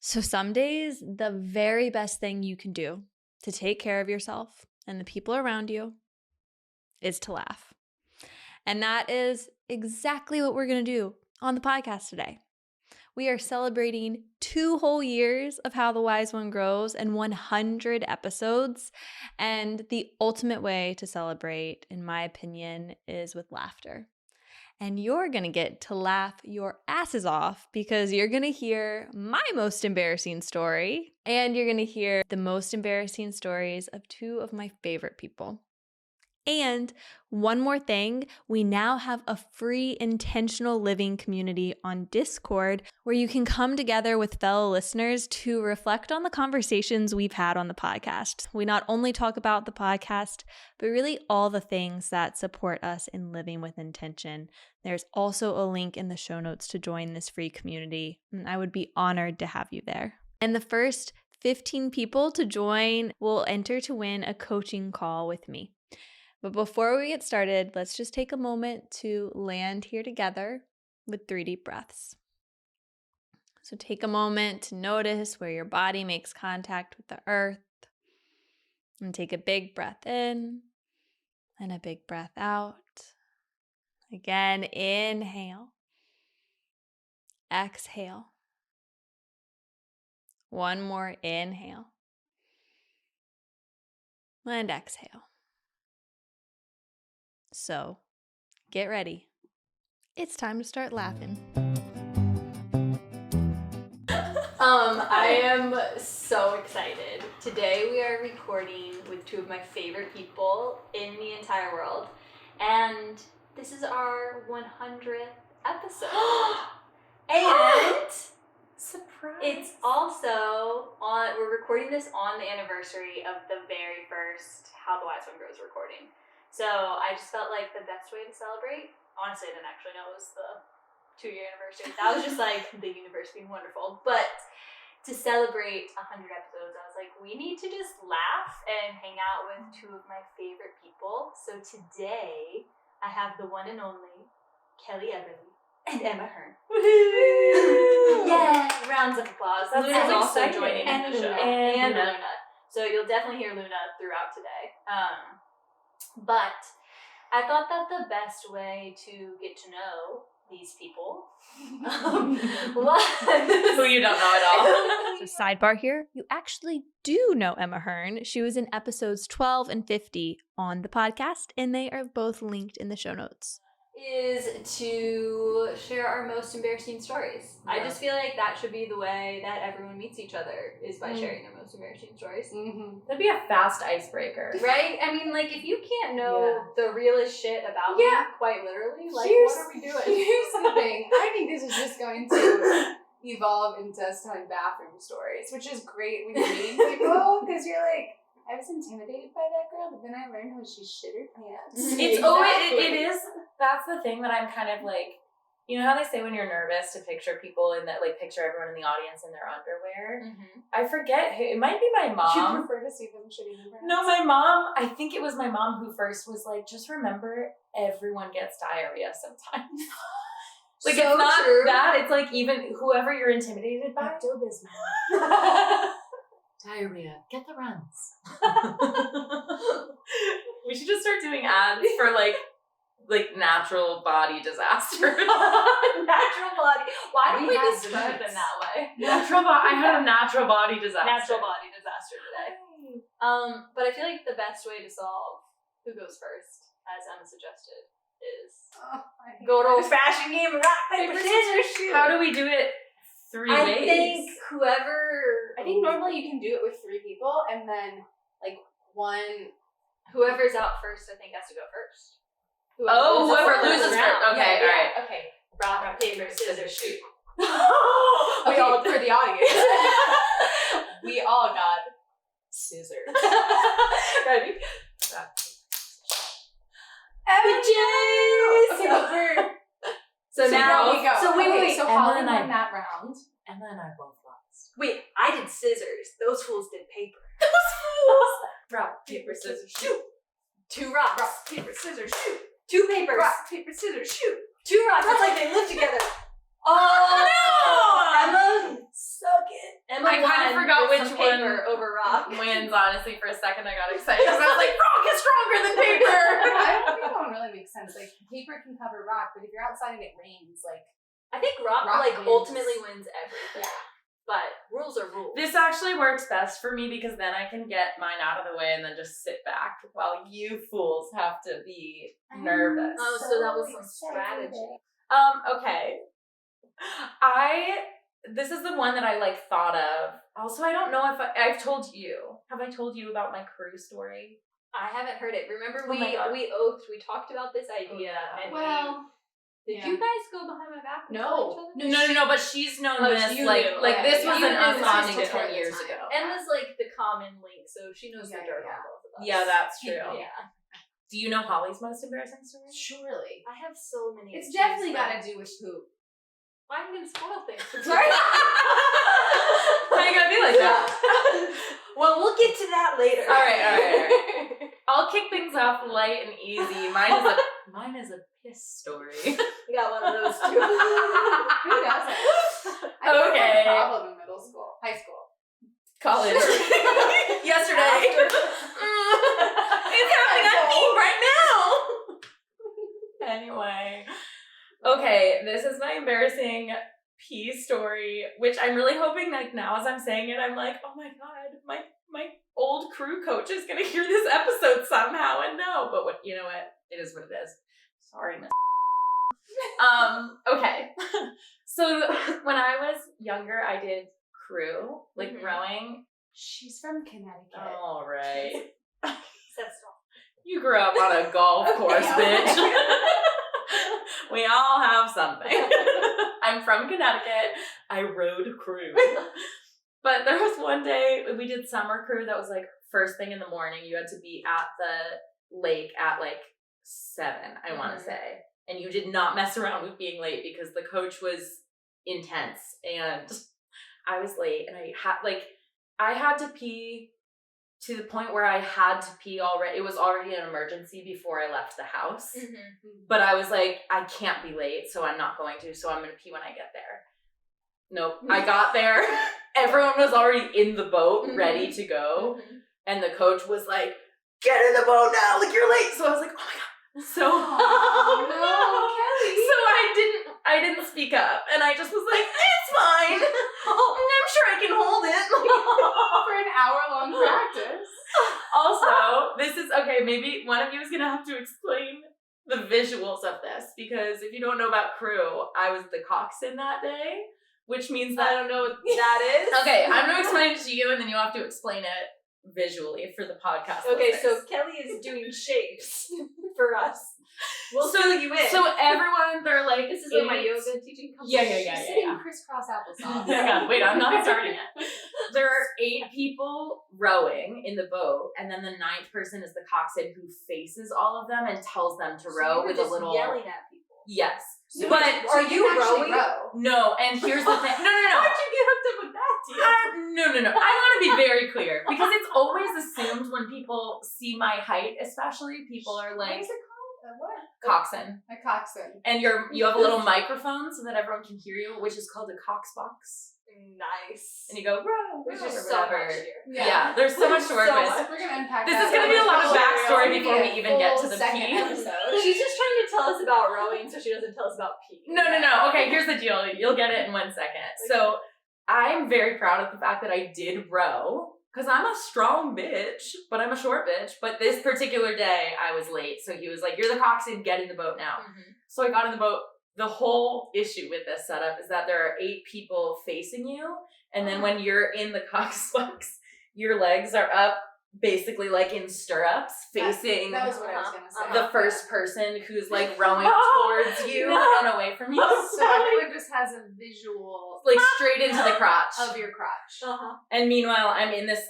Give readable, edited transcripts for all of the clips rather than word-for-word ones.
So some days, the very best thing you can do to take care of yourself and the people around you is to laugh. And that is exactly what we're going to do on the podcast today. We are celebrating 2 whole years of How the Wise One Grows and 100 episodes. And the ultimate way to celebrate, in my opinion, is with laughter. And you're going to get to laugh your asses off because you're going to hear my most embarrassing story and you're going to hear the most embarrassing stories of 2 of my favorite people. And one more thing, we now have a free intentional living community on Discord where you can come together with fellow listeners to reflect on the conversations we've had on the podcast. We not only talk about the podcast, but really all the things that support us in living with intention. There's also a link in the show notes to join this free community, and I would be honored to have you there. And the first 15 people to join will enter to win a coaching call with me. But before we get started, let's just take a moment to land here together with 3 deep breaths. So take a moment to notice where your body makes contact with the earth. And take a big breath in and a big breath out. Again, inhale. Exhale. One more inhale. And exhale. So, get ready. It's time to start laughing. I am so excited. Today we are recording with 2 of my favorite people in the entire world. And this is our 100th episode. And surprise! It's also we're recording this on the anniversary of the very first How the Wise One Grows recording. So I just felt like the best way to celebrate, honestly I didn't actually know it was the 2-year anniversary. That was just like the universe being wonderful. But to celebrate 100 episodes, I was like, we need to just laugh and hang out with 2 of my favorite people. So today I have the one and only Kelly Eberle and Emma Hern. Woohoo! Yeah, rounds of applause. Luna's also exciting. joining And the show. And Luna. So you'll definitely hear Luna throughout today. But I thought that the best way to get to know these people was who you don't know at all. So sidebar here, you actually do know Emma Hern. She was in episodes 12 and 50 on the podcast, and they are both linked in the show notes. Is to share our most embarrassing stories. Yeah. I just feel like that should be the way that everyone meets each other, is by sharing their most embarrassing stories. Mm-hmm. That'd be a fast icebreaker. Right? I mean, like, if you can't know the realest shit about me, quite literally, like, what are we doing? Here's something. I think this is just going to evolve into us telling bathroom stories, which is great when you meet people, because you're like, I was intimidated by that girl, but then I learned how she shit her pants. It's it is. That's the thing that I'm kind of like, you know how they say when you're nervous to picture people in that, like, picture everyone in the audience in their underwear? Mm-hmm. I forget who, it might be my mom. You prefer to see them shitting their pants? No, my mom, I think it was my mom who first was like, just remember everyone gets diarrhea sometimes. Like, so it's not true. That, it's like even whoever you're intimidated by. Diarrhea. Get the runs. We should just start doing ads for like natural body disasters. Natural body. Why do we describe them that way? I had a natural body disaster. Natural body disaster today. But I feel like the best way to solve who goes first, as Emma suggested, is go to old-fashioned game of rock, paper, scissors, shoot. How do we do it 3 ways? I think normally you can do it with 3 people, and then like whoever's out first, I think, has to go first. Whoever loses first. Okay, all right. Okay. Rock, paper, scissors, shoot. We all for the audience. We all got scissors. Ready? Okay, but So now we go. So wait. So Holly won that round. Emma and I both lost. Wait, I did scissors. Those fools did paper. Rock, paper, scissors, shoot. 2 rocks. Rock, paper, scissors, shoot. 2 papers. Rock, paper, scissors, shoot. 2 rocks. It's like they live together. Oh no! Emma, suck it. Emma I kind of forgot which one over rock wins, honestly. For a second, I got excited because I was like, rock is stronger than paper. I don't think that one really makes sense. Like, paper can cover rock, but if you're outside and it rains, like... I think rock like wins. Ultimately wins everything. Yeah. But rules are rules. This actually works best for me because then I can get mine out of the way and then just sit back while you fools have to be nervous. Oh, so that was some strategy. Okay. This is the one that I like thought of. Also, I don't know if I've told you. Have I told you about my crew story? I haven't heard it. Remember Oh my God. we talked about this idea. And did you guys go behind my back? And tell each other? No, but she's known this, you like, knew. like this was You an knew this unfounded was 10 years time. ago. And was like the common link, so she knows the dirt on both of us. Yeah, that's true. Yeah. Do you know Holly's most embarrassing story? Surely. I have so many. It's definitely got to do with poop. Why are you gonna spoil things? Sorry. How you gonna be like that? Well, we'll get to that later. All right. I'll kick things off light and easy. Mine is a piss story. We got one of those too. Who doesn't? I think Okay. that's a problem in middle school. High school. College. Yesterday. It's happening on me right now. Anyway. Okay, this is my embarrassing pee story, which I'm really hoping, like, now as I'm saying it, I'm like, oh my God, my old crew coach is gonna hear this episode somehow and know. But what, you know what? It is what it is. Sorry, Miss. Okay. So when I was younger, I did crew, like rowing. She's from Connecticut. All right. That's You grew up on a golf course, bitch. We all have something. I'm from Connecticut. I rode crew. But there was one day we did summer crew that was like first thing in the morning. You had to be at the lake at like 7, I want to say. And you did not mess around with being late because the coach was intense. And I was late and I had to pee to the point where I had to pee already. It was already an emergency before I left the house. But I was like, I can't be late, so I'm not going to. So I'm going to pee when I get there. Nope. I got there. Everyone was already in the boat, ready to go. And the coach was like, get in the boat now. Like, you're late. So I was like, oh my God. So, Kelly. So I didn't speak up. And I just was like, it's fine. I'm sure I can hold it. For an hour-long practice. Also, this is, okay, maybe one of you is going to have to explain the visuals of this. Because if you don't know about crew, I was the coxswain that day. Which means that I don't know what that is. Okay, I'm going to explain it to you, and then you'll have to explain it visually for the podcast. Okay, listeners. so Kelly is doing shapes for us. We'll fill you in. So everyone, they're like, this is where my yoga teaching comes Yeah. She's sitting crisscross applesauce. Hang on, wait, I'm not starting yet. There are 8 people rowing in the boat, and then the 9th person is the coxswain who faces all of them and tells them to row with a little yelling at people. Yes. So but are you rowing? No, and here's the thing. No. How'd you get hooked up with that deal? No. I want to be very clear because it's always assumed when people see my height, especially, people are What like, is it called? What? coxswain. A coxswain. And you have a little microphone so that everyone can hear you, which is called a coxbox. Nice. And you go, row, There's row, just or so whatever. much here. Yeah, there's so much to work with. We're going to unpack This that. is going to be a lot of backstory It's before gonna we be a even get to full the second pee. episode. She's just trying to tell us about rowing so she doesn't tell us about pee. No. Okay, here's the deal. You'll get it in 1 second. So I'm very proud of the fact that I did row because I'm a strong bitch, but I'm a short bitch. But this particular day, I was late. So he was like, you're the coxswain, get in the boat now. So I got in the boat. The whole issue with this setup is that there are 8 people facing you. And then when you're in the coxbox, your legs are up basically like in stirrups facing That was what I was going to say. the first person who's like rowing towards you and away from you. So everyone just has a visual Like straight into the crotch. of your crotch. And meanwhile, I'm in this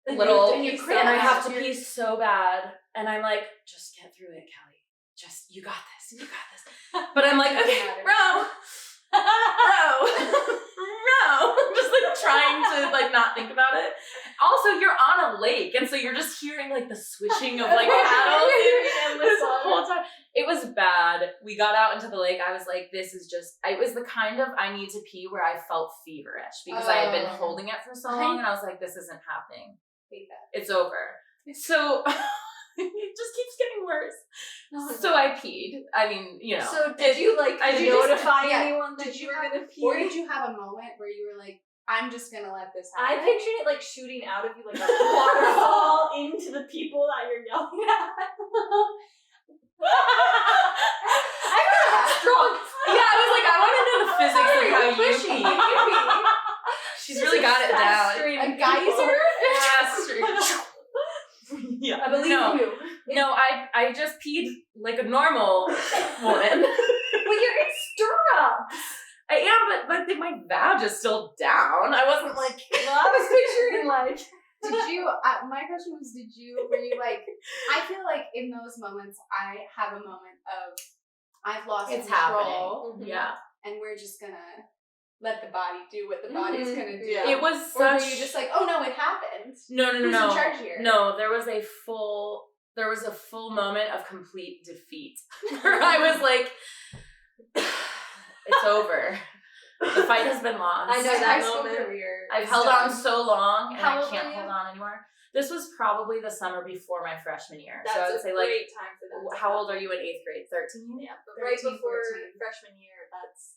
little, And you and I have to crouch. pee so bad. And I'm like, just get through it, Kelly. You got this. But I'm like, okay, row. Just like trying to like not think about it. Also, you're on a lake, and so you're just hearing like the swishing of like paddles this whole time. It was bad. We got out into the lake. I was like, this is just, it was the kind of I need to pee where I felt feverish because I had been holding it for so long and I was like, this isn't happening. Hate that. It's over. So it just keeps getting worse. So I peed. I mean, you know. So did you notify anyone that you were gonna pee? Or did you have a moment where you were like, I'm just gonna let this happen? I pictured it like shooting out of you like a waterfall into the people that you're yelling at. I'm not strong. Yeah, I was like, I want to know the physics of how you pee. She's really got it down. A geyser? Yeah. I believe you. No, I just peed like a normal woman. But you're in stirrups. I am, but my vag is still down. I wasn't like. Well, I was picturing like. Did you? My question was, were you like? I feel like in those moments, I have a moment of, I've lost It's control. happening. Yeah. And we're just gonna let the body do what the body's gonna do. Yeah. It was Or were such. you just like, oh no, it happened? No. Who's in charge here? No, there was a full moment of complete defeat where I was like, it's over. The fight has been lost. I know My that high school moment. career. I've is held done. on so long and How I old can't were you? hold on anymore. This was probably the summer before my freshman year. That's so I would a say like, great time for that. how old are you in 8th grade? 13? Yeah, but right 13, before 14. freshman year,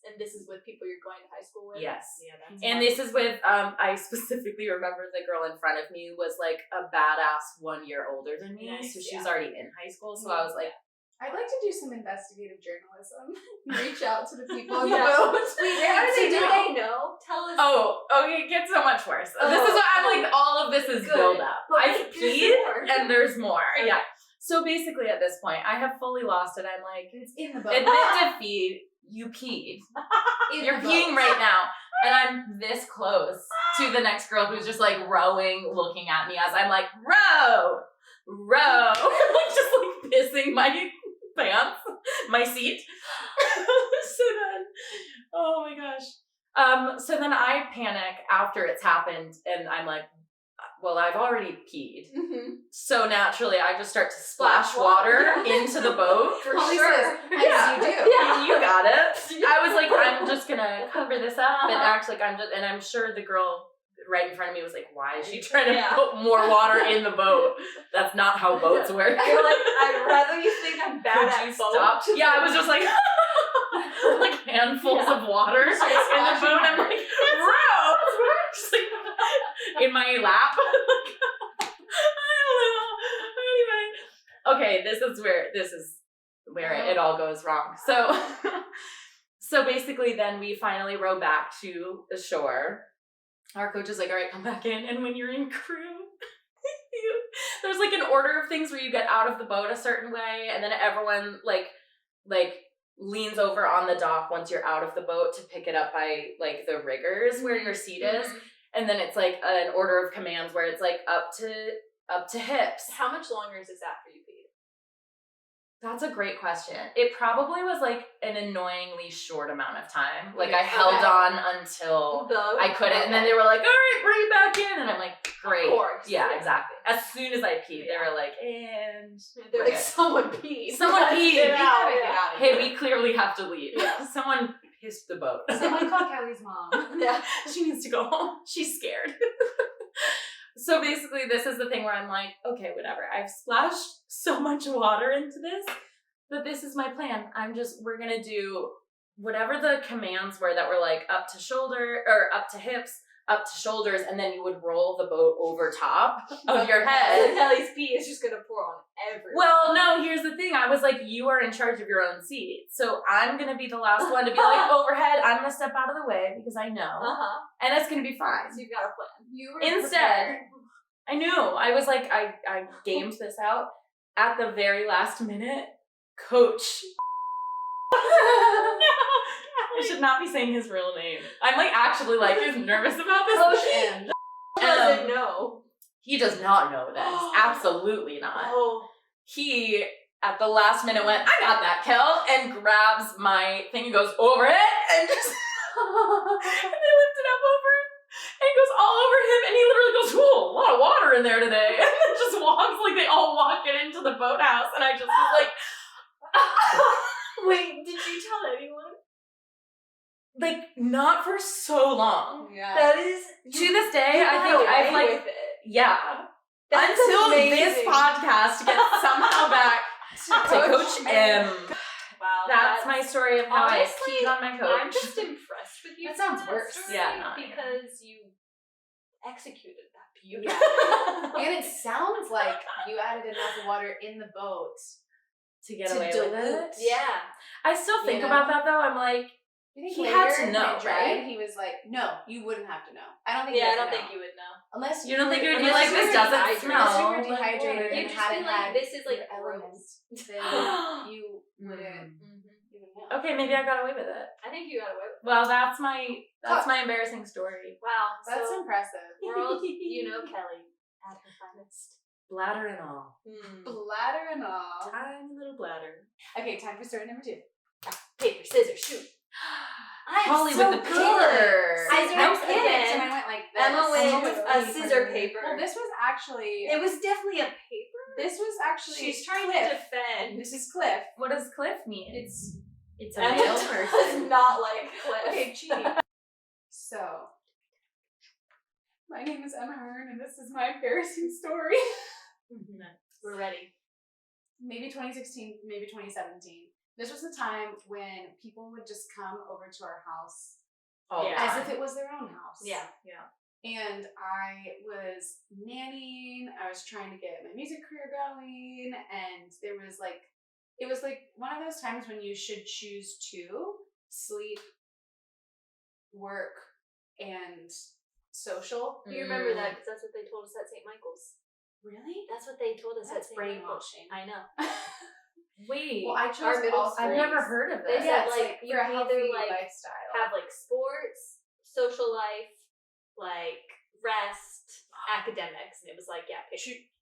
and this is with people you're going to high school with? Yes. Yeah, that's And this is with, I specifically remember the girl in front of me was like a badass 1 year older than me. Nice, So she's already in high school. So I was like, I'd like to do some investigative journalism. Reach out to the people in the Yeah. boat. How do they know? Tell us. oh, it gets so much worse. This is what I'm like, all of this is Good. build up. But I've there's peed more. and there's more. Okay. Yeah. So basically at this point, I have fully lost it. I'm like, It's in the boat. admit defeat, you peed. In You're the peeing boat. right now. And I'm this close to the next girl who's just like rowing, looking at me as I'm like, row. Like just like pissing my pants, my seat. So then, oh my gosh. So then I panic after it's happened and I'm like, well, I've already peed. Mm-hmm. So naturally I just start to splash water into the boat. For Holly sure. says, as you do. Yeah, you got it. I was like, I'm just gonna cover this up and act like and I'm sure the girl right in front of me was like, why is she trying to put more water in the boat? That's not how boats work. You're like, I'd rather you think I'm bad Could at you boats. stop? Yeah, I was just like, like handfuls of water in the boat. I'm like, row! Just like, in my lap. I don't know. Anyway. Okay, this is where it all goes wrong. So basically then we finally row back to the shore. Our coach is like, all right, come back in. And when you're in crew, there's like an order of things where you get out of the boat a certain way. And then everyone like leans over on the dock once you're out of the boat to pick it up by like the riggers where your seat is. And then it's like an order of commands where it's like up to hips. How much longer is this after you peed? That's a great question. It probably was like an annoyingly short amount of time. Like I held on until I couldn't. And then they were like, all right, bring it back in. And I'm like, great. Of course. Yeah, exactly. As soon as I peed, they were like, and They're we're like, good. someone peed. Someone peed. Get We out. gotta get out of Hey, here. we clearly have to leave. Yeah. Someone pissed the boat. Someone call Kelly's mom. Yeah. She needs to go home. She's scared. So basically, this is the thing where I'm like, okay, whatever. I've splashed so much water into this, but this is my plan. We're going to do whatever the commands were that were like up to shoulder or up to hips, up to shoulders, and then you would roll the boat over top of your head. Kelly's pee is just gonna pour on everyone. Well, no, here's the thing. I was like, you are in charge of your own seat. So I'm going to be the last one to be like, overhead, I'm going to step out of the way because I know. And it's going to be fine. So you've got a plan. You were Instead, I knew. I was like, I gamed this out. At the very last minute, Coach. I should not be saying his real name. I'm like actually like nervous about this. Coach M. Doesn't know. He does not know this. Absolutely not. Oh. He, at the last minute, went, I got that, Kel, and grabs my thing and goes, over it, and just, and they lift it up over it, and it goes all over him, and he literally goes, whoa, a lot of water in there today, and then just walks like they all walk it into the boathouse, and I just was like, Wait, you tell anyone? Like, not for so long. Yeah. That is To this day, I got think I've away like, with it. yeah. That's Until this amazing. podcast gets somehow back to Coach M. Wow. That's my story of how honestly, I peed on my coach. I'm just impressed with you. That sounds for worse. story Yeah, no, because you executed that beautifully. Yeah. And it sounds like you added enough water in the boat to get to away dilute. with it. Yeah. I still think You know? about that though. I'm like, You think he later had to when know, it dried, right? he was like, no, you wouldn't have to know. I don't think Yeah, I you don't have to think know. you would know. Unless you don't think you would be unless like, you this were doesn't dehydrated. smell. Unless you were Like, dehydrated what? and You'd just hadn't be like, had this is like your elements, then you wouldn't even know. Okay, maybe I got away with it. I think you got away with it. Well, that's my embarrassing story. Wow. That's so impressive. world, you know Kelly at her finest. Bladder and all. Bladder and all. Tiny little bladder. Okay, time for story number 2. Paper, scissors, shoot. Holly so with the good. color. I Scissors picked again. and I went like this. Emma went Emma with was a scissor paper. Well, this was actually. It was definitely a paper. This was actually. She's trying Cliff. to defend. This is Cliff. What does Cliff mean? It's a Emma male does person. not like Cliff. okay. Cheating. So, my name is Emma Hern, and this is my embarrassing story. We're ready. Maybe 2016, maybe 2017. This was the time when people would just come over to our house All Yeah. the as time. if it was their own house. Yeah. And I was nannying, I was trying to get my music career going, and it was like one of those times when you should choose to sleep, work, and social. You remember that because that's what they told us at St. Michael's. Really? That's what they told us That's at St. Michael's. brainwashing. I know. Wait. Well, I Our chose middle all I've three. never heard of They this. said, Yeah, it's like, like you for a can healthy either, like, lifestyle. Have like sports, social life, like rest, academics, and it was like, yeah,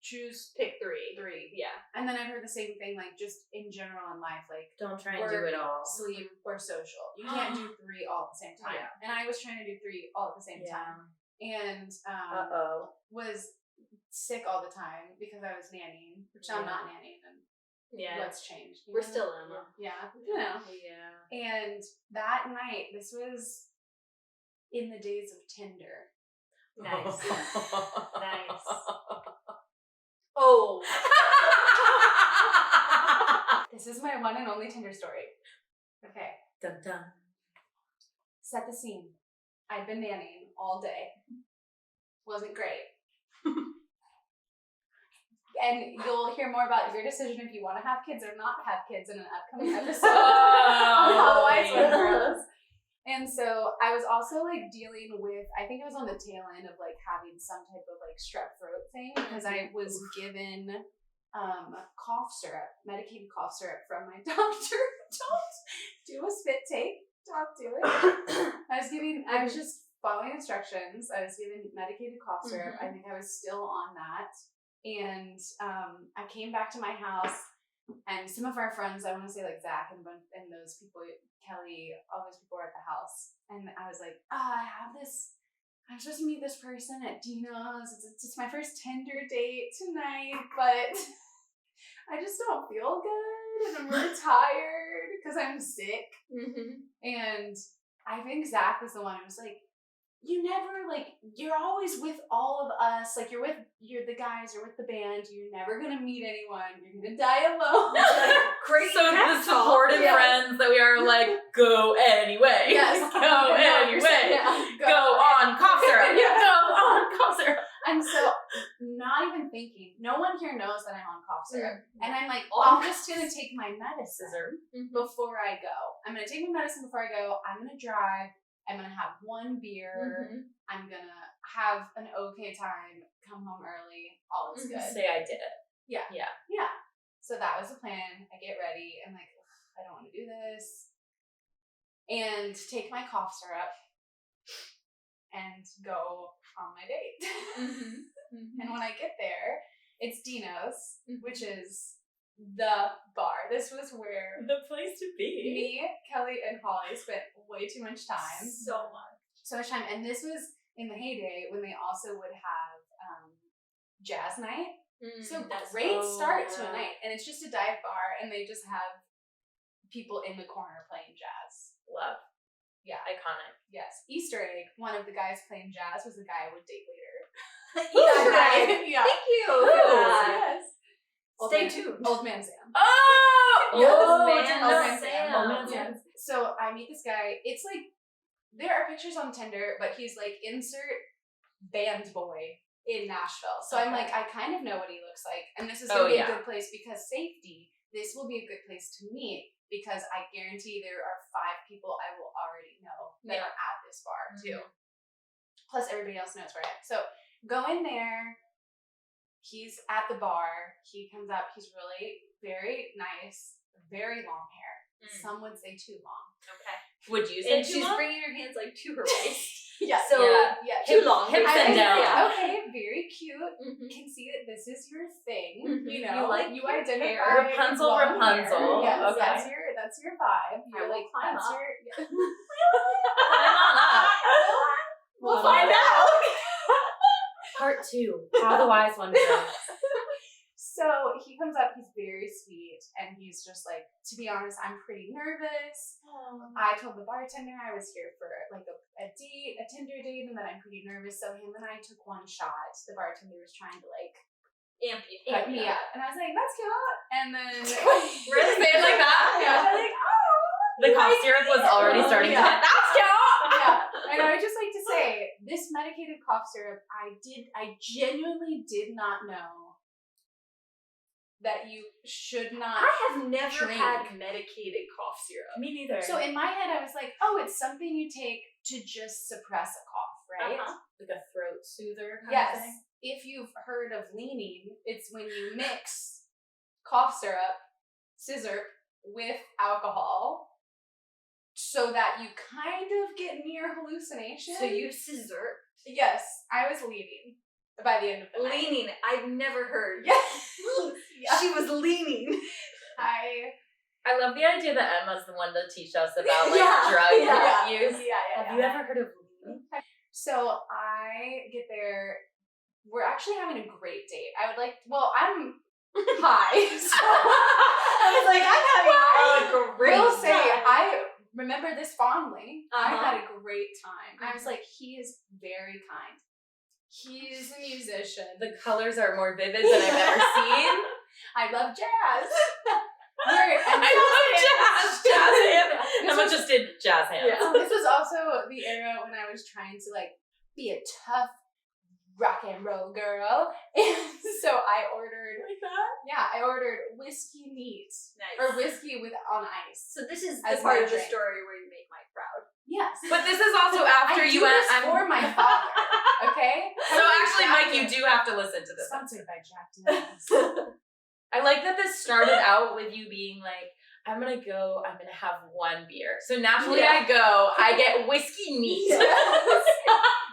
choose pick three. 3. Yeah. And then I've heard the same thing, like just in general in life, like Don't try and work, do it all. sleep, or social. You can't do 3 all at the same time. Yeah. And I was trying to do 3 all at the same time. And was sick all the time because I was nannying, which I'm not nannying, and Yeah. what's changed? We're still Emma. Yeah, you know. Yeah. And that night, this was in the days of Tinder. Nice. Nice. Oh. This is my one and only Tinder story. Okay, Dun dun. set the scene. I'd been nannying all day. Wasn't great. And you'll hear more about your decision if you want to have kids or not have kids in an upcoming episode on how the wise one grows. And so I was also like dealing with, I think I was on the tail end of like having some type of like strep throat thing because I was given cough syrup, medicated cough syrup from my doctor. Don't do a spit take. Don't do it. I was just following instructions. I was given medicated cough syrup. I think I was still on that. And I came back to my house, and some of our friends, I want to say like Zach and those people, Kelly, all those people were at the house. And I was like, I'm supposed to meet this person at Dino's. It's my first Tinder date tonight, but I just don't feel good, and I'm really tired because I'm sick. And I think Zach was the one who was like, you're always with all of us. Like, you're the guys, you're with the band. You're never going to meet anyone. You're going to die alone. Great. So the supportive friends that we are like, go anyway. Yes. Go anyway. Go on cough syrup. Yeah. Go on cough syrup. And so, not even thinking, no one here knows that I'm on cough syrup. And I'm like, I'm just going to take my medicine before I go. I'm going to take my medicine before I go. I'm going to drive. I'm going to have 1 beer. I'm going to have an okay time, come home early. All is good. Say I did it. Yeah. So that was the plan. I get ready. I'm like, I don't want to do this. And take my cough syrup and go on my date. And when I get there, it's Dino's, which is the bar. This was where The place to be. me, Kelly, and Holly spent way too much time. So much time. And this was in the heyday when they also would have jazz night. So great start to a night. And it's just a dive bar, and they just have people in the corner playing jazz. Love. Yeah. Iconic. Yes. Easter egg. One of the guys playing jazz was the guy I would date later. Yeah, right. right. Yeah. Thank you for Ooh. that. Yes. Old Stay man- tuned. Old man Sam. Oh! Old man Old man Sam. Old man Yeah. Sam. So I meet this guy. It's like there are pictures on Tinder, but he's like insert band boy in Nashville. So I'm Okay. like, I kind of know what he looks like, and this is Oh, gonna be yeah. a good place because safety. This will be a good place to meet because I guarantee there are 5 people I will already know that Yeah. are at this bar too. Mhm. Plus everybody else knows where I am. So go in there. He's at the bar. He comes up. He's really very nice, very long hair. Mm. Some would say too long. Okay. Would you say And too she's long? bringing her hands like to her waist. Yeah. So Yeah. Yeah. too long. hips I and was down. like, okay, very cute. Mhm. Can see that this is your thing. Mhm. You You know, like you your identify hair. Rapunzel, long Rapunzel. Hair. Yes, Okay. that's your vibe. You're will like climb that's up. your. Climb on up. We'll Climb find on out. Part 2. How the wise one goes. So he comes up. He's very sweet, and he's just like, to be honest, I'm pretty nervous. I told the bartender I was here for like a date, a Tinder date, and that I'm pretty nervous. So him and I took one shot. The bartender was trying to like Amp you. cut me up, and I was like, "That's cute." And then Really? Say it like that? Yeah. I was like, "Oh." The cough syrup was already starting to Yeah. hit. That's cute! Yeah, and I would just like to say, this medicated cough syrup, I genuinely did not know that you should not. I have never drink. had medicated cough syrup. Me neither. So in my head, I was like, oh, it's something you take to just suppress a cough, right? Uh-huh. like a throat soother kind of Yes. thing. If you've heard of leaning, it's when you mix cough syrup, scissor, with alcohol so that you kind of get near hallucination. So you scissor. Yes, I was leaning by the end of the night. Leaning. I've never heard. Yes. Yeah. She was leaning. I love the idea that Emma's the one to teach us about like Yeah, drug yeah, use. yeah. Have you ever heard of lean? So I get there. We're actually having a great date. I would like. Well, I'm high. So I was like, I'm having a great We'll say time. I remember this fondly. I Uh-huh. had a great time. I was like, he is very kind. He's a musician. The colors are more vivid than I've ever seen. I love jazz. I love jazz. Jazz hands. This Emma was- just did jazz hands. Yeah. This was also the era when I was trying to like be a tough rock and roll girl, and so I ordered Like that? Yeah, I ordered whiskey neat Nice. or whiskey with on ice. So this is As the part my of the drink. story where you make Mike proud. Yes, But this is also after I you do went. this for my father. Okay. So actually, Mike, you do have to listen to this. Sponsored by Jack Daniels. I like that this started out with you being like, I'm gonna have one beer. So naturally Yeah. I go, I get whiskey neat.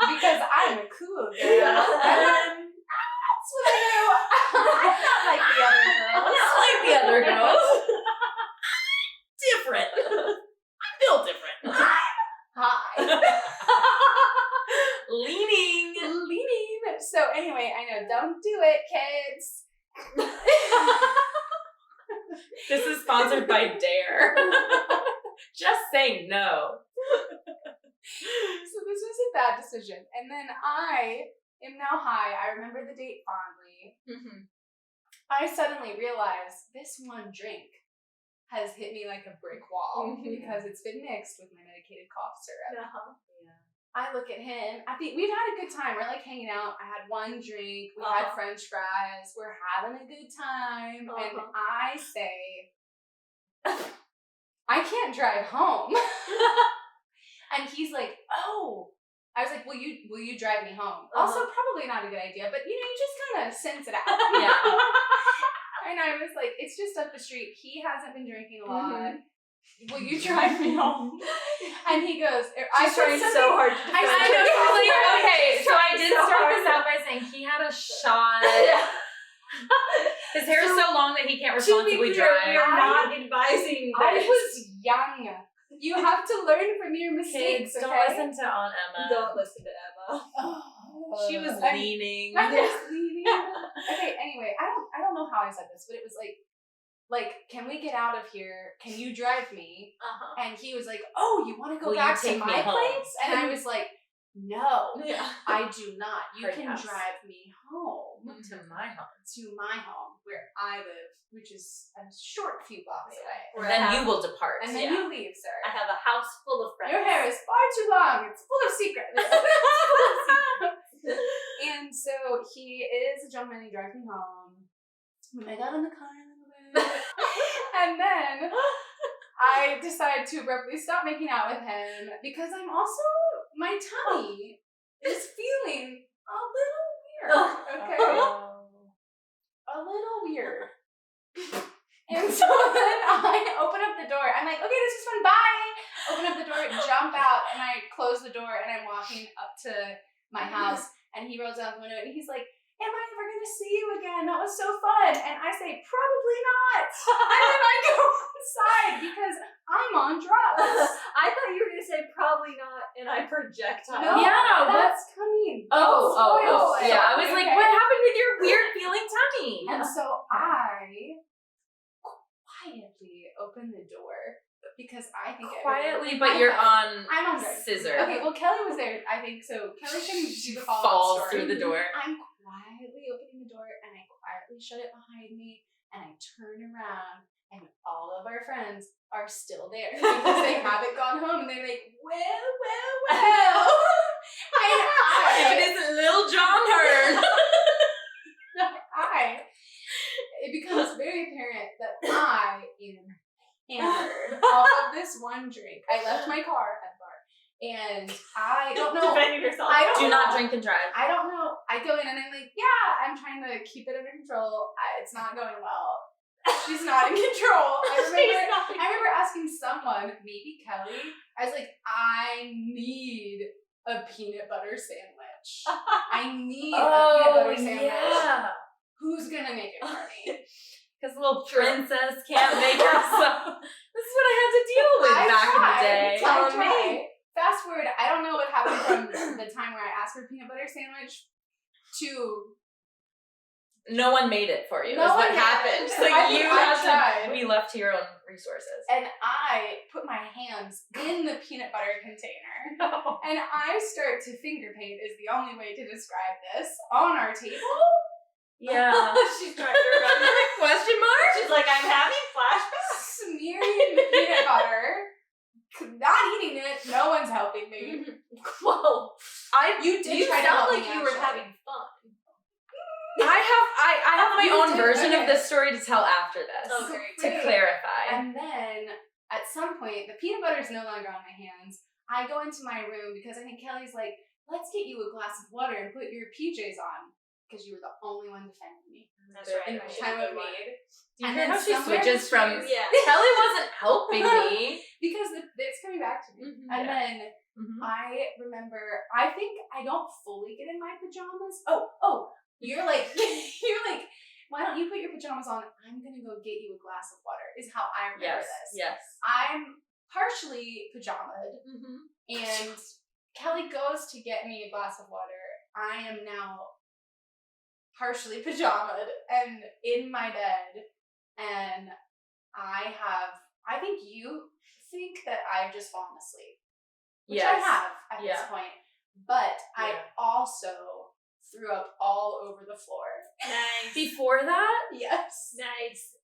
Because I'm a cool girl. Yeah. And that's what I do. I'm not like the other girls. Not like the other girls. Different. I'm built different. Hi. Leaning. Leaning. So anyway, I know, don't do it, kids. This is sponsored by Dare. Just say no. So this was a bad decision. And then I am now high. I remember the date fondly. Mm-hmm. I suddenly realized this one drink has hit me like a brick wall Mhm. because it's been mixed with my medicated cough syrup. Uh-huh. I look at him. I think we've had a good time. We're like hanging out. I had one drink. We had Uh-huh. French fries. We're having a good time. And Uh-huh. I say, I can't drive home. And he's like, oh. I was like, will you drive me home? Also, probably not a good idea, but you just kind of sense it out. Yeah. And I was like, it's just up the street. He hasn't been drinking a lot. Mhm. Will you drive me home? And he goes, She's trying so hard to I I know, know. she's Like, like, okay, so I did so start hard. this out by saying he had a shot. His hair is so long that he can't To be responsibly clear, we drive. are not advising I this. was young. You have to learn from your mistakes, Kids, don't okay? listen to Aunt Emma. Don't listen to Emma. She was I- leaning. I was leaving. Okay, anyway, I don't know how I said this, but it was like like, can we get out of here? Can you drive me? Uh-huh. And he was like, oh, you want to go Will you back to take me my home? place? And I was like, no, Yeah. I do not. You Her can house. drive me home To my home. to my home where I live, which is a short few blocks away. And then you will depart. And then Yeah. you leave, sir. I have a house full of friends. Your hair is far too long. It's full of secrets. And so he is a gentleman. He drives me home. I got in the car a little bit. And then I decide to abruptly stop making out with him because I'm also, my tummy is feeling a little weird. Okay? A little weird. And so then I open up the door. I'm like, okay, this is fun. Bye. Open up the door, jump out, and I close the door, and I'm walking up to my house, and he rolls down the window, and he's like, am I ever going to see you again? That was so fun. And I say, probably not. And then I go inside because I'm on drugs. I thought you were going to say probably not, and I projectile. No, Yeah, that's coming. Oh, yeah. I was like, Okay. what happened with your weird feeling tummy? And so I quietly open the door because I think Quietly, but you're on I'm on drugs. scissor. Okay, well, Kelly was there, I think, so Kelly can do the follow-up Falls story. through the door. I'm quietly opening the door, and I quietly shut it behind me, and I turn around, and all of our friends are still there because they haven't gone home, and they're like, well. If it isn't Lil John Hern. It becomes very apparent that I am hammered off of this one drink. I left my car at the bar, and I don't know. Defending yourself. I don't Do know. not drink and drive. I don't know. I go in and I'm like, yeah, I'm trying to keep it under control. It's not going well. She's not in control. I remember asking someone, maybe Kelly, I was like, I need a peanut butter sandwich. I need a peanut butter sandwich. Yeah. Who's gonna make it for me? Because little princess can't make herself. This is what I had to deal with back in the day. I tried. Fast forward, I don't know what happened from the time where I asked for a peanut butter sandwich to No one made it for you. No Is what one did. happened. So I tried. be left to your own resources. and I put my hands in the peanut butter container and I start to finger paint is the only way to describe this on our table. Yeah. She's trying to remember. Question mark? She's like, I'm having flashbacks. Smearing peanut butter, not eating it. No one's helping me. Whoa. You did You try to sound help like me, you were actually. having fun. I have my You own did, version of okay. this story to tell after this. Oh, great. To clarify. And then at some point, the peanut butter is no longer on my hands. I go into my room because I think Kelly's like, let's get you a glass of water and put your PJs on because you were the only one defending me That's right. in my time of need. Do you And hear then how she somewhere switches from she's- Yeah. Kelly wasn't helping me. because it's coming back to me. Mhm. And Yeah. then I remember, I think I don't fully get in my pajamas. Oh, you're like, why don't you put your pajamas on? I'm gonna go get you a glass of water, is how I remember this. Yes. I'm partially pajamaed, and Kelly goes to get me a glass of water. I am now partially pajamaed and in my bed, and I think you think that I've just fallen asleep. Which I have at this point. But I also threw up all over the floor. Nice. Before that? Yes. Nice.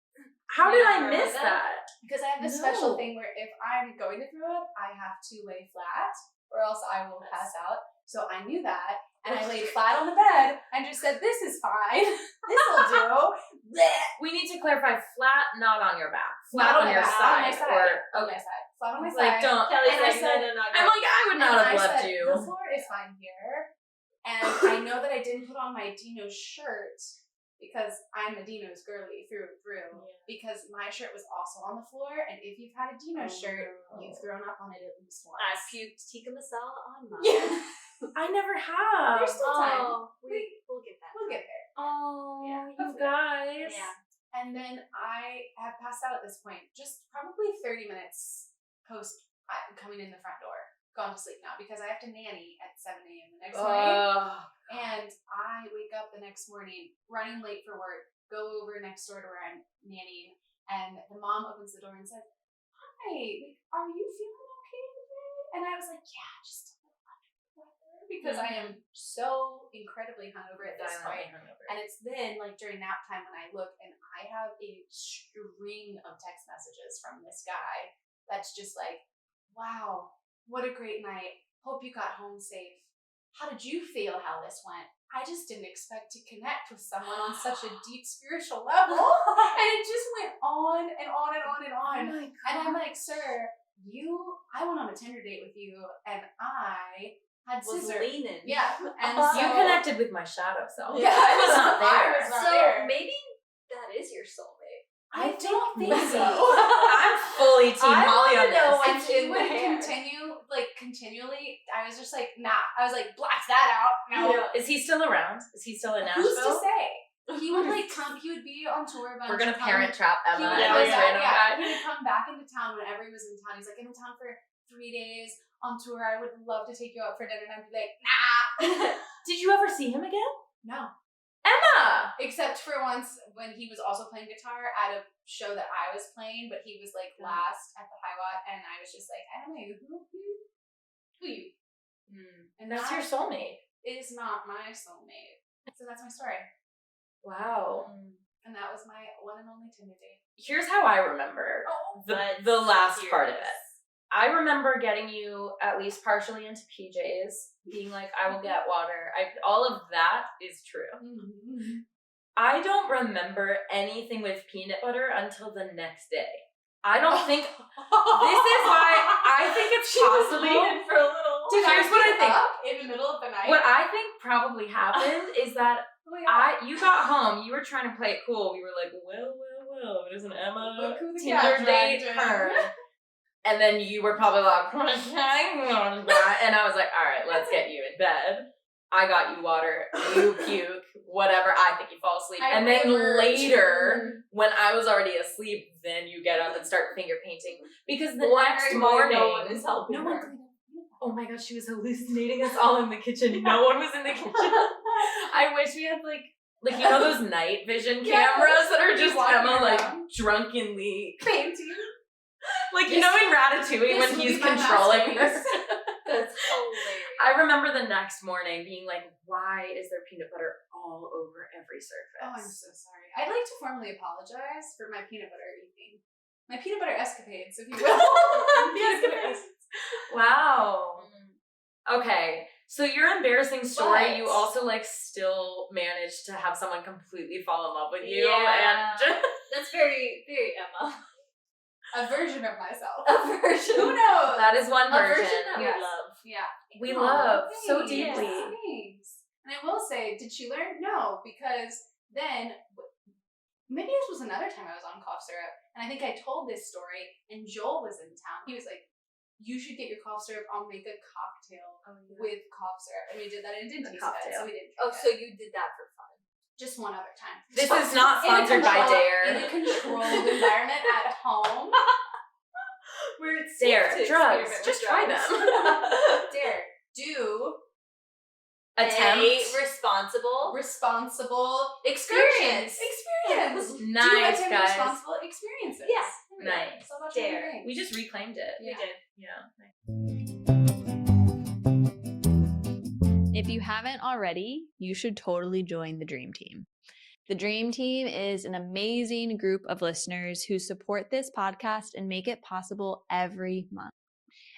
How did I Remember miss that? that? Because I have this No. special thing where if I'm going to throw up, I have to lay flat or else I will pass out. So I knew that. And I laid flat on the bed and just said, this is fine. This will do. Blech. We need to clarify flat, not on your back. Flat Not on your my back, side. on my side. Or On my side. Flat on my like side. don't Kelly's And I like, said- no, I'm like, I would not And have I left said, you. the floor is fine here. And I know that I didn't put on my Dino shirt because I'm a Dino's girly through and through. Yeah. Because my shirt was also on the floor, and if you've had a Dino shirt, you've thrown up on it at least once. I puked tikka masala on mine. Yeah. I never have. There's still time. Oh, we'll get that. We'll get there. Oh, Yeah, you hopefully. guys. Yeah. And then I have passed out at this point, just probably 30 minutes post coming in the front door. Gone to sleep now because I have to nanny at 7 a.m. the next morning. And I wake up the next morning running late for work, go over next door to where I'm nannying, And the mom opens the door and says, "Hi, like, are you feeling okay today?" And I was like, "Yeah, just a little under the weather," because I am so incredibly hungover at this point. And it's then like during nap time when I look and I have a string of text messages from this guy that's just like, "Wow, what a great night. Hope you got home safe. How did you feel how this went? I just didn't expect to connect with someone on such a deep spiritual level." And it just went on and on and on and on. Oh my God. And I'm like, "Sir, I went on a Tinder date with you and I had Was scissor." leaning. Yeah. And You so, connected with my shadow self. Yeah, I was not I there. was not So there. maybe that is your soulmate. I don't think maybe. so. I'm fully Team I Holly wanna on this. know And what's he in would there. continually, I was just like, nah. I was like, blast that out. No. Yeah. Is he still around? Is he still in Nashville? Who's to say? He would come, he would be on tour a bunch. We're gonna come- parent trap He Emma would, and this random guy. he would come back into town whenever he was in town. He's like, "I'm in town for 3 days on tour. I would love to take you out for dinner." And I'd be like, "Nah." Did you ever see him again? No. Emma! Except for once when he was also playing guitar at a show that I was playing, but he was like last at the High Watt, and I was just like, "I don't know who you." And That's that your soulmate. is not my soulmate. So that's my story. Wow. And that was my one and only Tinder date. Here's how I remember the last part of it. I remember getting you at least partially into PJs, being like, "I will get water." All of that is true. I don't remember anything with peanut butter until the next day. I don't think this is why I think it's possibly. for a little. Here's what I think. Up in the middle of the night. What I think probably happened is that you got home, you were trying to play it cool. We were like, well, it is an Emma Look who the Tinder cat date, dragged in. Hern. And then you were probably like, and I was like, all right, let's get you in bed. I got you water, you puke, whatever. I think you fall asleep. And then later, when I was already asleep, then you get up and start finger painting. Because the next morning, no one is helping No her. one. oh my gosh, she was hallucinating us all in the kitchen. No one was in the kitchen. I wish we had like you know those night vision cameras that are just Walking Emma like around. drunkenly Painting. like you know in Ratatouille when will he's be my controlling her. masterpiece. That's hilarious. I remember the next morning being like, why is there peanut butter all over every surface? Oh, I'm so sorry. I'd like to formally apologize for my peanut butter eating. My peanut butter escapades, if you will. Wow. Okay. So your embarrassing story, But- you also like still managed to have someone completely fall in love with you Yeah. and That's very, very Emma. A version of myself. A version. Who knows? that is one A version. version that Yes. we love. Yeah. We Aw, love so thanks. deeply. Thanks. And I will say, did she learn? No, because then maybe this was another time I was on cough syrup, and I think I told this story, and Joel was in town. He was like, "You should get your cough syrup. I'll make a cocktail with cough syrup." And we did that, and it didn't taste good, so we didn't drink Oh, it. so you did that for fun. Just one other time. This is not In a sponsored by controlled- Dare. In a controlled environment at home. Where it's Dare, safe to drugs, experiment just with try drugs. them. Dare. Do Attempt. responsible responsible experience. Experience. Do Nice, attempt guys. responsible experiences. Yeah. There we go. Nice. So much Dare. for the We just reclaimed it. We did. Yeah. If you haven't already, you should totally join the Dream Team. The Dream Team is an amazing group of listeners who support this podcast and make it possible every month.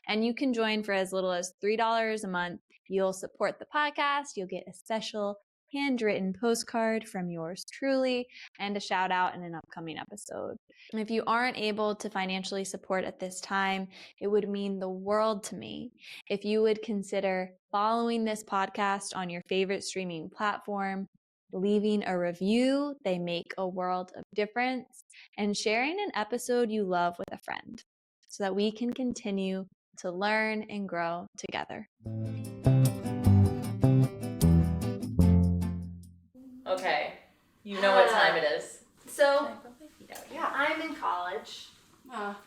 And you can join for as little as $3 a month. You'll support the podcast, you'll get a special handwritten postcard from yours truly, and a shout out in an upcoming episode. And if you aren't able to financially support at this time, it would mean the world to me if you would consider following this podcast on your favorite streaming platform, leaving a review, they make a world of difference, and sharing an episode you love with a friend so that we can continue to learn and grow together. Okay. You know what time it is. So Yeah. I'm in college.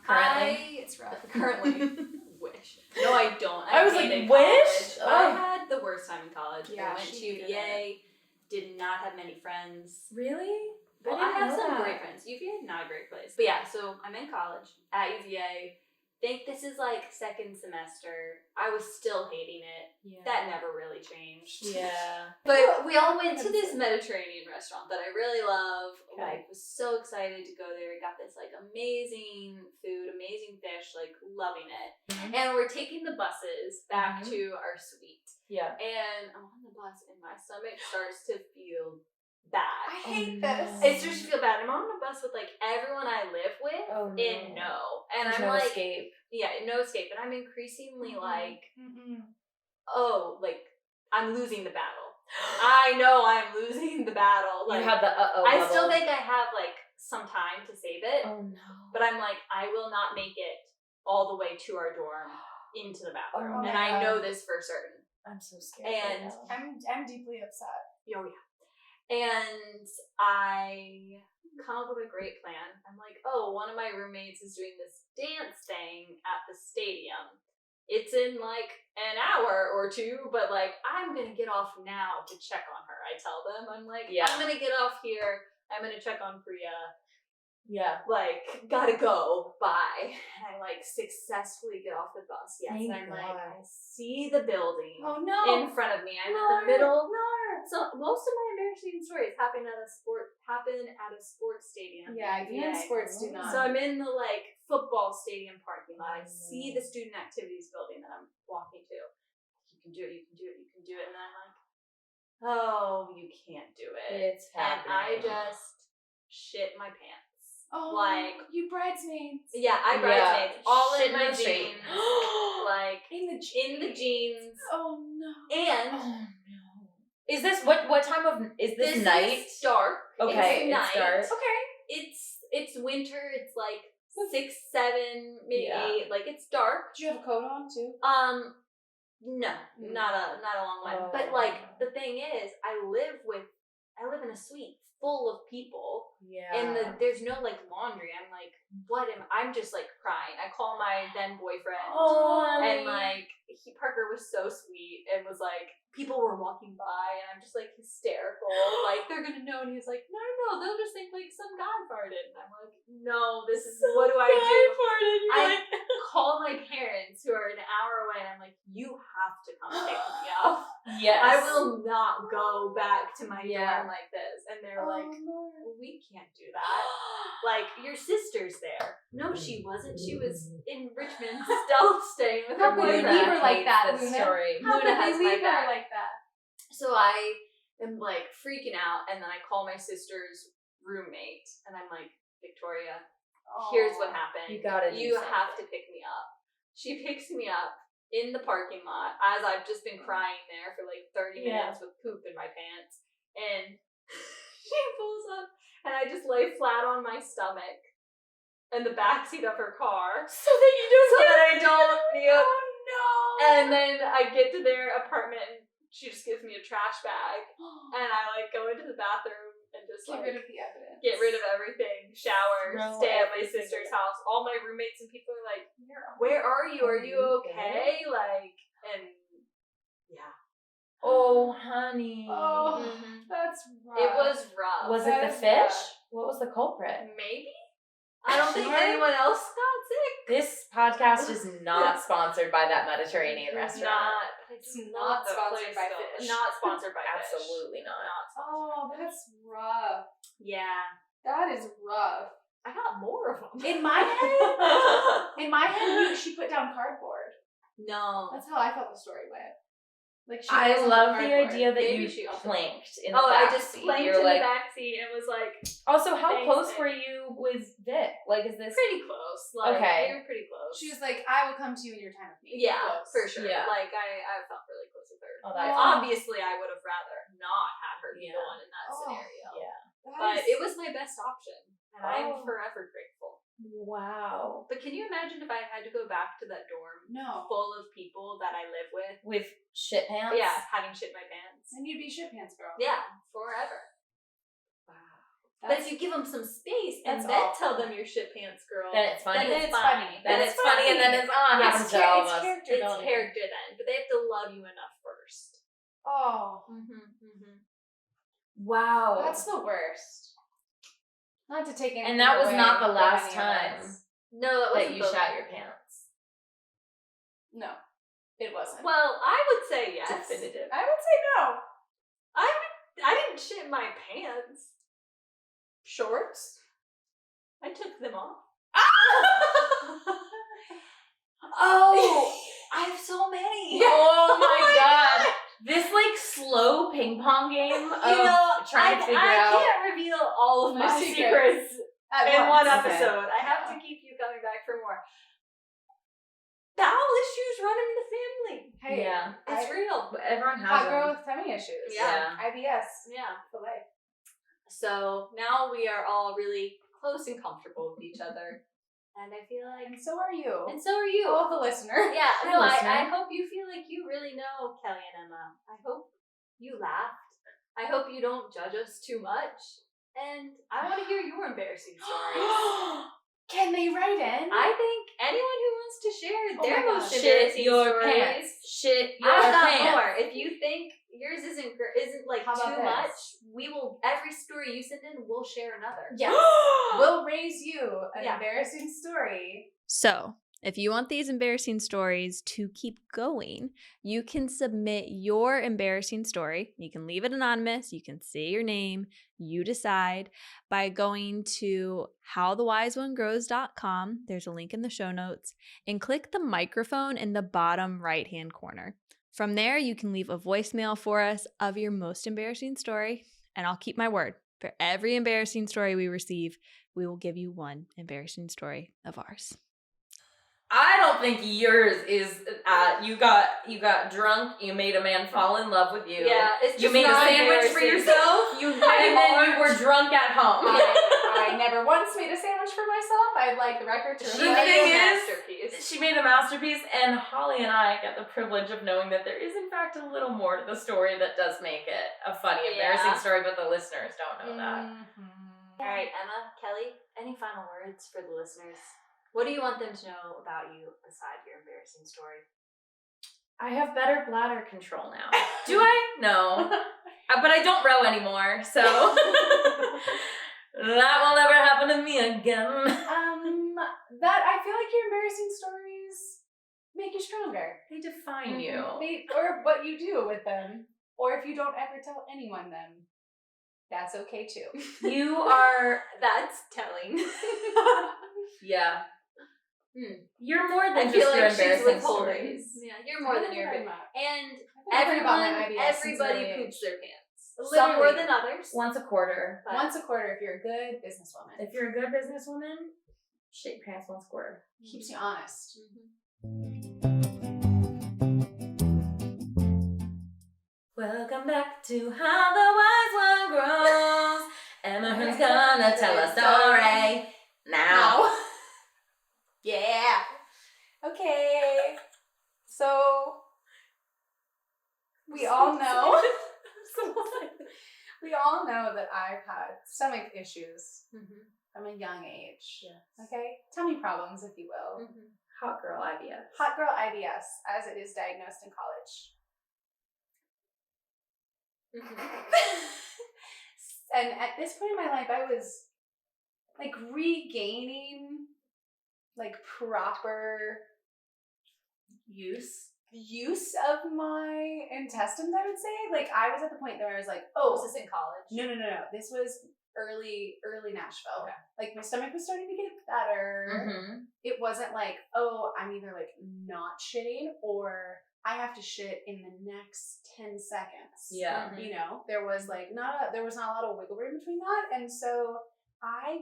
Currently? It's rough. Currently. Wish. No, I don't. I was like, hated wish? college. I had the worst time in college. Yeah, I went she to did UVA, did not have many friends. Really? Well, I have some great friends. UVA, not a great place. But yeah, so I'm in college at UVA. Think this is like second semester. I was still hating it. Yeah. That never really changed. Yeah. But we all went to this Mediterranean restaurant that I really love. Okay. Like, was so excited to go there. Got this like amazing food, amazing fish, like loving it. Mhm. And we're taking the buses back to our suite. Yeah. And I'm on the bus and my stomach starts to feel bad. I hate no. this. It starts to feel bad. I'm on a bus with like everyone I live with. Oh, no. And and There's I'm no like, escape. yeah, no escape. And I'm increasingly like, Mm-mm. oh, like I'm losing the battle. I know I'm losing the battle. Like You have the I still think I have like some time to save it, Oh no. but I'm like I will not make it all the way to our dorm into the bathroom, Oh and my I know God. this for certain. I'm so scared. And- right now. I'm deeply upset. Oh yeah. And I come up with a great plan. I'm like, oh, one of my roommates is doing this dance thing at the stadium. It's in like an hour or two, but like I'm gonna get off now to check on her. I tell them, I'm like, Yeah. I'm gonna get off here. I'm gonna check on Priya. Yeah. Like, gotta go. Bye. And I like successfully get off the bus. Yes, Thank and I'm like, God. I see the building Oh no. in front of me. I'm in the middle. So most of my embarrassing stories happen at a sports stadium. Yeah, you know UVA. sports do not. So I'm in the like football stadium parking lot. I see the student activities building that I'm walking to. You can do it. You can do it. You can do it. And then I'm like, oh, you can't do it. It's And happening. I just shit my pants. Oh, like- you bridesmaids. Yeah, I Yeah. bridesmaids all Shit in in my the street. jeans, like In the in the jeans, Oh no. and Oh no. Is this what time of is this night? is dark. Okay, it's night. it's dark. Okay. It's winter. It's like 6, 7, maybe Yeah. 8. Like it's dark. Do you have a coat on too? No, not a long one. Oh. But like the thing is, I live in a suite full of people. Yeah. And there's no like laundry. I'm like, I'm just like crying. I call my then boyfriend. And like Parker was so sweet and was like, people were walking by and I'm just like hysterical. Like they're gonna know. And he's like, no, they'll just think like some guy farted. And I'm like, no, this is what do I do? I call my parents who are an hour away and I'm like, you have to come pick me up. Yes. I will not go back to my Yeah. dorm like this. And they're like, no. we can't do that. Like, your sister's there. No, she wasn't. She was in Richmond stealth staying with her How could you boyfriend. leave her like that, This Luna? story. How Luna could has they my leave her back. like that? So I am like freaking out, and then I call my sister's roommate, and I'm like, Victoria, here's what happened. You gotta do You something. have to pick me up. She picks me up in the parking lot as I've just been crying there for like 30 Yeah. minutes with poop in my pants, and she pulls up, and I just lay flat on my stomach in the backseat of her car So that you don't so that I don't. Yep. Oh no. And then I get to their apartment and she just gives me a trash bag. And I like go into the bathroom and just Get like rid of the evidence. get rid of everything, shower, Throw stay at my everything sister's away. house. All my roommates and people are like, You're where are you? Are Are you you okay? Like, and yeah. Oh, honey. Oh. Mhm. That's rough. It was rough. Was it That the is fish? rough. What was the culprit? Maybe? I don't think Sure. anyone else got sick. This podcast is not sponsored by that Mediterranean It's restaurant. not. It's I not love the sponsored place by though. fish. Not sponsored by fish. Absolutely not. Not sponsored. Oh, that's rough. Yeah. That is rough. I got more of them. In my head, she put down cardboard. No. That's how I felt the story went. Like she I was on love the cardboard. idea that Maybe you she also- planked in the Oh, I back just seat. planked You're in like, the backseat and was like also, how Thanks, close babe. were you with Vic? Like, is this pretty close. Like, Okay. we were pretty close. She was like, I will come to you in your time of need. yeah, Close. for sure. Yeah. Like, I felt really close with her. Oh, Like, that's obviously, I would have rather not had her be the Yeah. one in that Oh, scenario. Yeah. That But is- it was my best option, and I'm Oh. forever grateful. Wow. But can you imagine if I had to go back to that dorm No. full of people that I live with? With shit pants? Yeah, having shit in my pants. And you'd be shit pants girl. Yeah, forever. Wow. But That's, if you give them some space and That's then awful. tell them you're shit pants girl, Then it's funny. then it's funny. funny. Then it's funny, and then it's It's happens to all of us. character It's building. character then, but they have to love you enough first. Oh, Mm-hmm. Wow. that's the worst. Not to take anything And that was away not the from last any of time us. No, that that wasn't you shat your pants. No, it wasn't. Well, I would say yes. Definitive. I would say no. I didn't shit my pants. Shorts? I took them off. Oh, I have so many. oh my god. This like slow ping pong game of trying to figure I out. can't reveal all of My my secrets. secrets At in one once. episode. I have to keep you coming back for more. Bowel issues run in the family. Hey, Yeah. It's real. Everyone has hot girl them. with tummy issues. Yeah. IBS Yeah. for life. So now we are all really close and comfortable with each other. And I feel like... And so are you. And so are you. All of the listener. Yeah, Hi, no, listener. I hope you feel like you really know Kelly and Emma. I hope you laughed. I hope you don't judge us too much. And I want to hear your embarrassing stories. Can they write in? I think anyone who wants to share Oh their my most gosh. Shit embarrassing your stories. pants. Shit your I've got pants. more. If you think yours isn't like How about too this? much, we will every story you send in, we'll share another. Yes. We'll raise you an Yeah. embarrassing story. So, if you want these embarrassing stories to keep going, you can submit your embarrassing story. You can leave it anonymous. You can say your name. You decide by going to howthewiseonegrows.com. There's a link in the show notes, and click the microphone in the bottom right-hand corner. From there, you can leave a voicemail for us of your most embarrassing story, and I'll keep my word. For every embarrassing story we receive, we will give you one embarrassing story of ours. I don't think yours is. You got drunk. You made a man fall in love with you. Yeah, it's You just made a not sandwich for embarrassing. yourself. And then you were drunk at home. I never once made a sandwich for myself. I'd like the record to She She reflect. made thing a is- masterpiece. She made a masterpiece, and Holly and I get the privilege of knowing that there is, in fact, a little more to the story that does make it a funny, embarrassing Yeah. story, but the listeners don't know that. All right, Emma, Kelly, any final words for the listeners? What do you want them to know about you beside your embarrassing story? I have better bladder control now. Do I? No. But I don't row anymore, so that will never happen to me again. That I feel like your embarrassing stories make you stronger. They define you. Or what you do with them. Or if you don't ever tell anyone them. That's okay too. You are, That's telling. yeah. You're more I than feel just your like she's embarrassing withholding. stories. Yeah, you're more than your I'm embarrassing. And talking about my everyone, IBS since everybody early age. poops their pants. Some more Literally. than others. Once a quarter. But Once a quarter if you're a good businesswoman. If you're a good businesswoman, shake your pants once a quarter. Keeps you honest. Welcome back to How the Wise One Grows. Emma Hern's gonna tell a story now. Yeah. Okay. So we all know that I've had stomach issues from a young age. Yes. Okay? Tummy problems, if you will. Hot girl IBS. Hot girl IBS, as it is diagnosed in college. And at this point in my life, I was like regaining like proper Use. use of my intestines, I would say. Like I was at the point where I was like, oh, was this in college? no. This was early Nashville. Okay. Like my stomach was starting to get better. It wasn't like, oh, I'm either like not shitting or I have to shit in the next 10 seconds. Yeah. You know, there was not a lot of wiggle room between that. And so I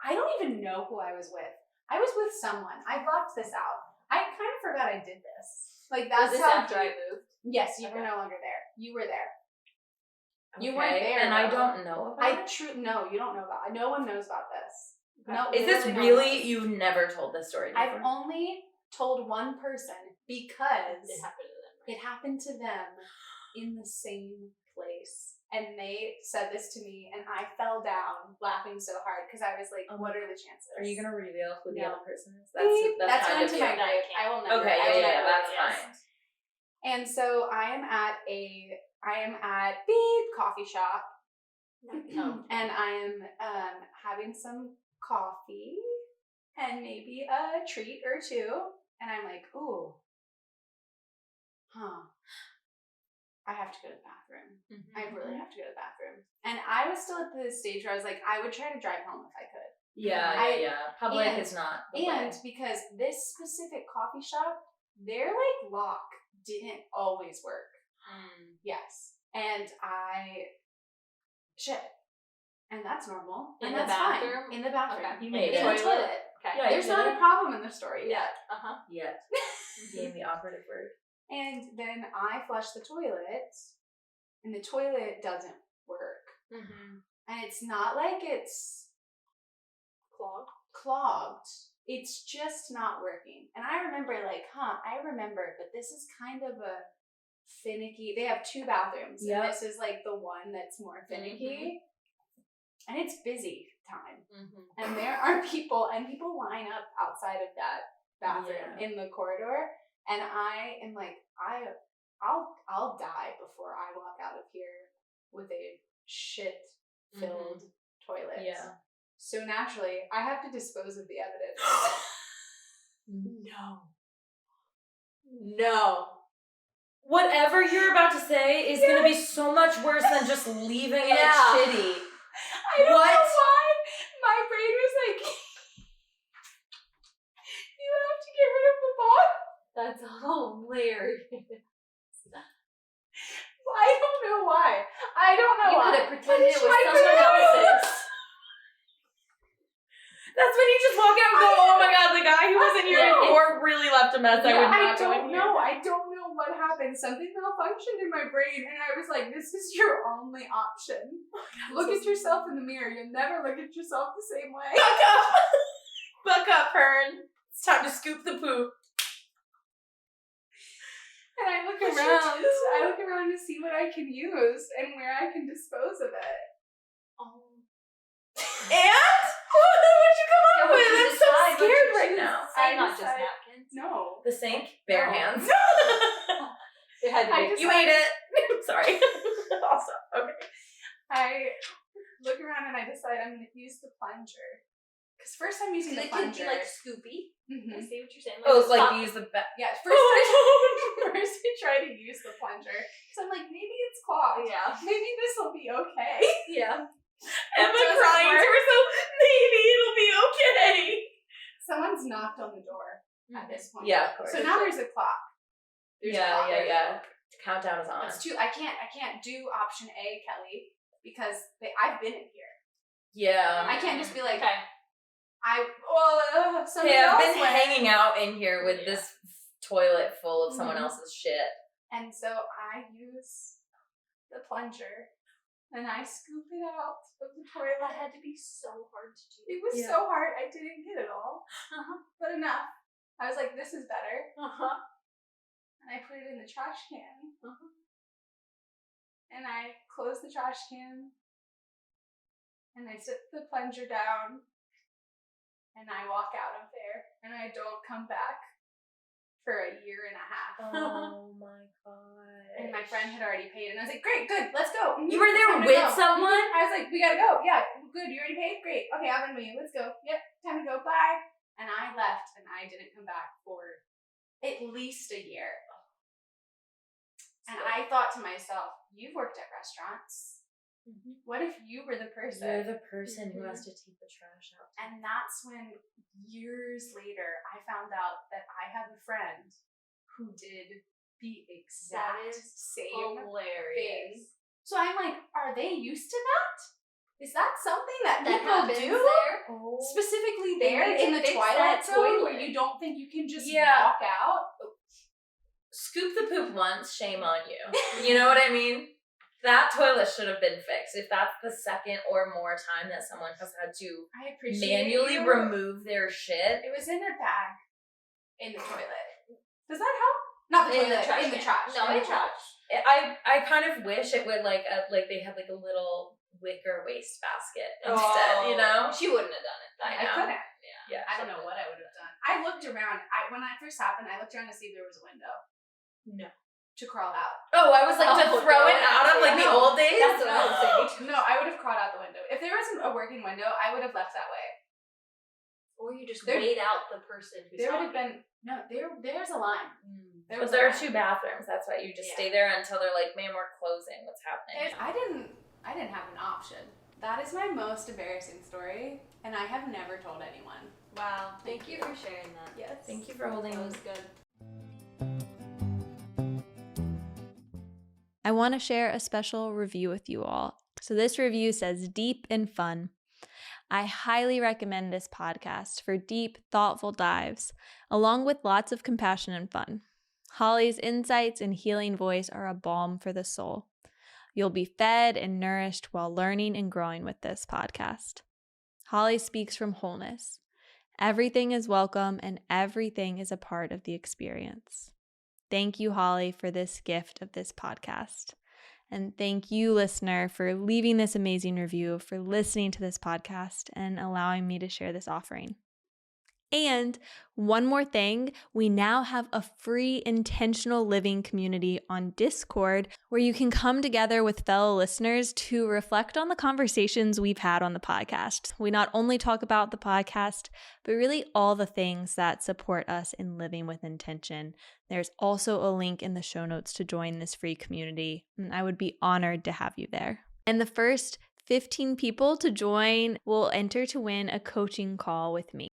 don't even know who I was with. I was with someone. I blocked this out. I kind of forgot I did this. Like that's Was this how after I moved? Yes, you Okay. were no longer there. You were there. You Okay, weren't there. and I though. don't know about it. No, you don't know about it. No one knows about this. Okay. No, Is this literally no one really, knows. you've never told this story before? I've only told one person because It happened to them. it happened to them in the same place. And they said this to me, and I fell down laughing so hard because I was like, what are the chances? Are you going to reveal who the No. other person is? Beep. That's kind going of to you. my grave. I will never. Okay, I will yeah, never that's reveal fine. this. And so I am at beep coffee shop, No. And I am having some coffee and maybe a treat or two. And I'm like, ooh, I have to go to the bathroom. Mm-hmm. I really have to go to the bathroom. And I was still at the stage where I was like, I would try to drive home if I could. Yeah. Public and- is not the And way. because this specific coffee shop, their like lock didn't always work. Yes. And and that's normal. In and the that's bathroom? fine. In the bathroom. Okay. You In made the it. toilet. Okay. Yeah, There's you not did a it. problem in the story yet. Yet. Being the operative word. And then I flush the toilet, and the toilet doesn't work. Mm-hmm. And it's not like it's clogged. It's just not working. And I remember but this is kind of a finicky. They have 2 bathrooms, Yep. and this is like the one that's more finicky. And it's busy time. And there are people line up outside of that bathroom in the corridor. And I am like, I'll die before I walk out of here with a shit-filled toilet. Yeah. So naturally, I have to dispose of the evidence. No. Whatever you're about to say is going to be so much worse than just leaving it shitty. I don't know why. My brain was like, you have to get rid of the bottle. That's hilarious. I don't know why. You could have pretended it was I someone could've- else's. That's when you just walk out and go, oh my god, the guy who wasn't here before really left a mess. I would not go in here. I don't know what happened. Something malfunctioned in my brain, and I was like, this is your only option. Look at yourself in the mirror. You'll never look at yourself the same way. Buck up, Hern. It's time to scoop the poop. And I look around to see what I can use and where I can dispose of it. And? What'd you come up what'd with? you I'm so decide? What'd scared you right choose? now. I Not just decided- napkins. No. The sink? Bare No. hands. It had to I be. just- You ate it. Sorry. Also, okay. I look around and I decide I'm going to use the plunger. Because first I'm using the It could plunger. be like Scoopy. Mhm. I see what you're saying. Oh, it's like stop. use the back. Yeah, first I try to use the plunger. So I'm like, maybe it's clogged. Yeah. Maybe this will be okay. Yeah. Emma doesn't crying to work. herself, maybe it'll be okay. Someone's knocked on the door at this point. Yeah, of course. So now there's a clock. There's a clock. Yeah. The countdown is on. It's 2. I can't do option A, Kelly, because I've been in here. Yeah. I can't just be like, Okay. somebody Hey, I've else been went. hanging out in here with this toilet full of someone Mhm. else's shit. And so I use the plunger and I scoop it out of the toilet. That had to be so hard to do. It was Yeah. so hard. I didn't get it all, but enough. I was like, this is better. And I put it in the trash can. And I close the trash can. And I sit the plunger down. And I walk out of there. And I don't come back for a year and a half. Oh my god. And my friend had already paid. And I was like, great, good, let's go. You were there Time to with go. someone? I was like, we gotta go. Yeah, good, you already paid? Great. Okay, I'll run with you. Let's go. Yep, time to go. Bye. And I left and I didn't come back for at least a year. And I thought to myself, you've worked at restaurants. What if you were the person? You're the person who has to take the trash out. And that's when, years later, I found out that I have a friend who did the exact same Hilarious. thing. So I'm like, are they used to that? Is that something that That people happens do? there. Oh. Specifically They there need to in the fix Twilight that Zone where toilet. you don't think you can just Yeah. walk out? Scoop the poop once, shame on you. You know what I mean? That toilet should have been fixed. If that's the second or more time that someone has had to I appreciate manually you. remove their shit. It was in a bag in the toilet. Does that help? Not the In the toilet, trash in the can. trash. No, in in the trash. I kind of wish it would like they had like a little wicker waste basket instead, you know? She wouldn't have done it. I know. couldn't. Yeah. I don't know what I would have done. I looked around. When it first happened, I looked around to see if there was a window. No. To crawl out. Oh, I was like to Oh, throw it no, out of like the no. old days. That's what I was thinking. No, I would have crawled a working window, I would have left that way. Or you just There- wait out the person who's There would have talking. been there's a line. But there are 2 bathrooms. That's why you just Yeah. stay there until they're like, ma'am, we're closing. What's happening? I didn't have an option. That is my most embarrassing story, and I have never told anyone. Wow. Thank you for sharing that. Yes. Thank you for holding That was good. I want to share a special review with you all. So this review says deep and fun. I highly recommend this podcast for deep, thoughtful dives, along with lots of compassion and fun. Holly's insights and healing voice are a balm for the soul. You'll be fed and nourished while learning and growing with this podcast. Holly speaks from wholeness. Everything is welcome and everything is a part of the experience. Thank you, Holly, for this gift of this podcast. And thank you, listener, for leaving this amazing review, for listening to this podcast, and allowing me to share this offering. And one more thing, we now have a free intentional living community on Discord where you can come together with fellow listeners to reflect on the conversations we've had on the podcast. We not only talk about the podcast, but really all the things that support us in living with intention. There's also a link in the show notes to join this free community, and I would be honored to have you there. And the first 15 people to join will enter to win a coaching call with me.